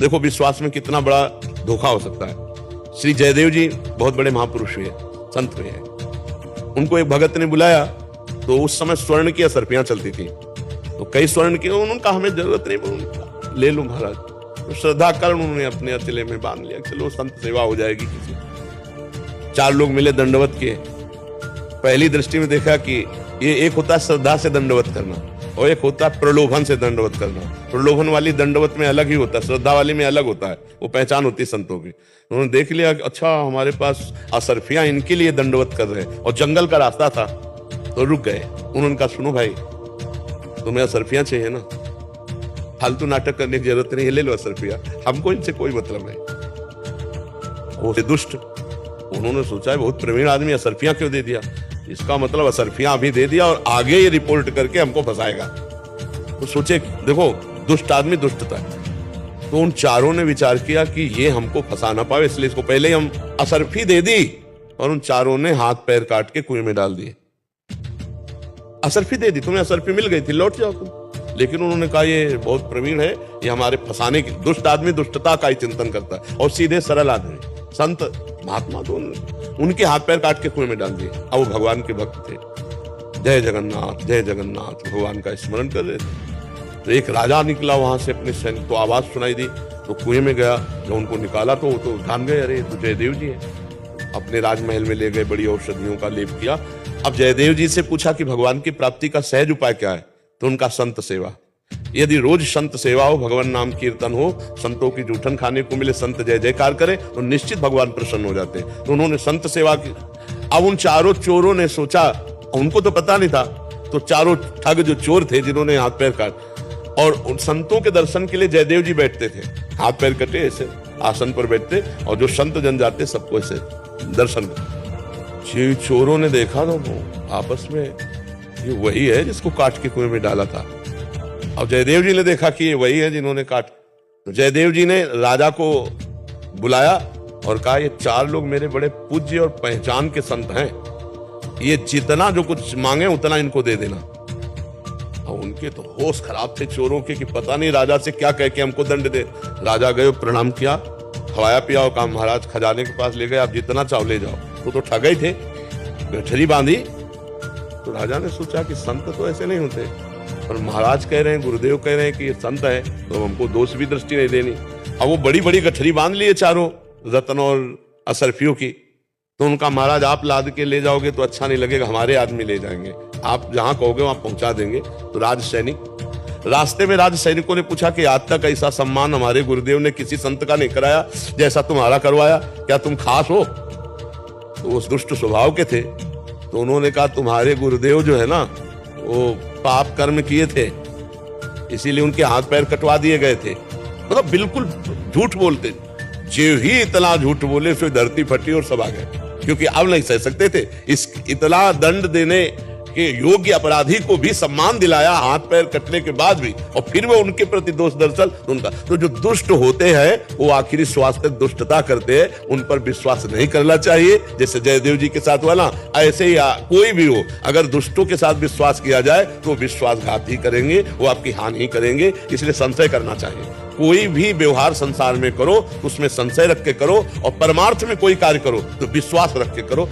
देखो विश्वास में कितना बड़ा धोखा हो सकता है। श्री जयदेव जी बहुत बड़े महापुरुष हुए, संत हुए हैं। उनको एक भगत ने बुलाया तो उस समय स्वर्ण की असरफियां चलती थी, तो कई स्वर्ण की, उन्होंने कहा हमें जरूरत नहीं, ले लो महाराज। तो श्रद्धा कारण उन्होंने अपने अचले में बांध लिया, चलो संत सेवा हो जाएगी किसी। 4 लोग मिले, दंडवत किए। पहली दृष्टि में देखा कि ये एक होता है श्रद्धा से दंडवत करना और एक होता है प्रलोभन से दंडवत करना। प्रलोभन वाली दंडवत में अलग ही होता है, श्रद्धा वाली में अलग होता है, वो पहचान होती है संतों की। उन्होंने देख लिया कि अच्छा हमारे पास असरफियां इनके लिए दंडवत कर रहे हैं और जंगल का रास्ता था, तो रुक गए। उन्होंने कहा सुनो भाई, तुम्हें असरफियां चाहिए ना, फालतू नाटक करने की जरूरत नहीं है, ले लो असरफियां, हमको इनसे कोई मतलब नहीं। वो दुष्ट, उन्होंने सोचा बहुत प्रवीण आदमी, असरफियां क्यों दे दिया, इसका मतलब असरफियां अभी दे दिया और आगे ये रिपोर्ट करके हमको फंसाएगा। तो सोचे देखो दुष्ट आदमी दुष्टता है। तो उन चारों ने विचार किया कि ये हमको फंसा ना पाए, इसलिए इसको पहले हम असरफी दे दी और उन चारों ने हाथ पैर काट के कुएं में डाल दिए। असरफी दे दी, तुम्हें असरफी मिल गई थी, लौट जाओ तुम। लेकिन उन्होंने कहा ये बहुत प्रवीण है, ये हमारे फंसाने की, दुष्ट आदमी दुष्टता का ही चिंतन करता है और सीधे सरल आदमी संत महात्मा दोनों, उनके हाथ पैर काट के कुएं में डाल दिए। अब वो भगवान के भक्त थे, जय जगन्नाथ जय जगन्नाथ भगवान का स्मरण कर रहे थे। तो एक राजा निकला वहां से अपने सैनिक, तो आवाज सुनाई दी, तो कुएं में गया। जब उनको निकाला तो वो तो जान गए, अरे तो जयदेव जी है। अपने राजमहल में ले गए, बड़ी औषधियों का लेप किया। अब जयदेव जी से पूछा कि भगवान की प्राप्ति का सहज उपाय क्या है, तो उनका संत सेवा। यदि रोज संत सेवा हो, भगवान नाम कीर्तन हो, संतों की जूठन खाने को मिले, संत जय जयकार करे, तो निश्चित भगवान प्रसन्न हो जाते हैं। तो उन्होंने संत सेवा की। अब उन चारों चोरों ने सोचा, उनको तो पता नहीं था, तो चारों ठग जो चोर थे जिन्होंने हाथ पैर काट, और उन संतों के दर्शन के लिए जयदेव जी बैठते थे, हाथ पैर कटे ऐसे आसन पर बैठते, और जो संत जन जाते सबको ऐसे दर्शन करते। चोरों ने देखा तो आपस में ये वही है जिसको काट के कुएं में डाला था। अब जयदेव जी ने देखा कि ये वही है जिन्होंने काट, तो जयदेव जी ने राजा को बुलाया और कहा ये 4 लोग मेरे बड़े पूज्य और पहचान के संत हैं, ये जितना जो कुछ मांगे उतना इनको दे देना। और उनके तो होश खराब थे चोरों के कि पता नहीं राजा से क्या कह के हमको दंड दे। राजा गए, प्रणाम किया, खवाया पिया और कहा महाराज खजाने के पास ले गए, आप जितना चाहो ले जाओ। तो ठग ही थे, गठरी बांधी। तो राजा ने सोचा कि संत तो ऐसे नहीं होते, और महाराज कह रहे हैं, गुरुदेव कह रहे हैं कि ये संत है, तो हमको दोष भी दृष्टि नहीं देनी। अब वो बड़ी बड़ी गठरी बांध लिए चारों रत्न और असरफियों की। तो उनका महाराज आप लाद के ले जाओगे तो अच्छा नहीं लगेगा, हमारे आदमी ले जाएंगे, आप जहां कहोगे वहां पहुंचा देंगे। तो राज सैनिक, रास्ते में राज सैनिकों ने पूछा कि आज तक ऐसा सम्मान हमारे गुरुदेव ने किसी संत का नहीं कराया जैसा तुम्हारा करवाया, क्या तुम खास हो? तो उस दुष्ट स्वभाव के थे, तो उन्होंने कहा तुम्हारे गुरुदेव जो है ना वो पाप कर्म किए थे, इसीलिए उनके हाथ पैर कटवा दिए गए थे। मतलब बिल्कुल झूठ बोलते, जो ही इतना झूठ बोले फिर धरती फटी और सब आ गए, क्योंकि अब नहीं सह सकते थे। इस इतना दंड देने के योग्य अपराधी को भी सम्मान दिलाया हाथ पैर कटने के बाद भी, और फिर वो उनके प्रति दोष दर्शन उनका। तो जो दुष्ट होते हैं वो आखिरी श्वास तक दुष्टता करते हैं, उन पर विश्वास नहीं करना चाहिए। जैसे जयदेव जी के साथ हुआ ना, ऐसे ही कोई भी हो, अगर दुष्टों के साथ विश्वास किया जाए तो विश्वासघात ही करेंगे, वो आपकी हानि ही करेंगे। इसलिए संशय करना चाहिए। कोई भी व्यवहार संसार में करो उसमें संशय रख के करो, और परमार्थ में कोई कार्य करो तो विश्वास रख के करो।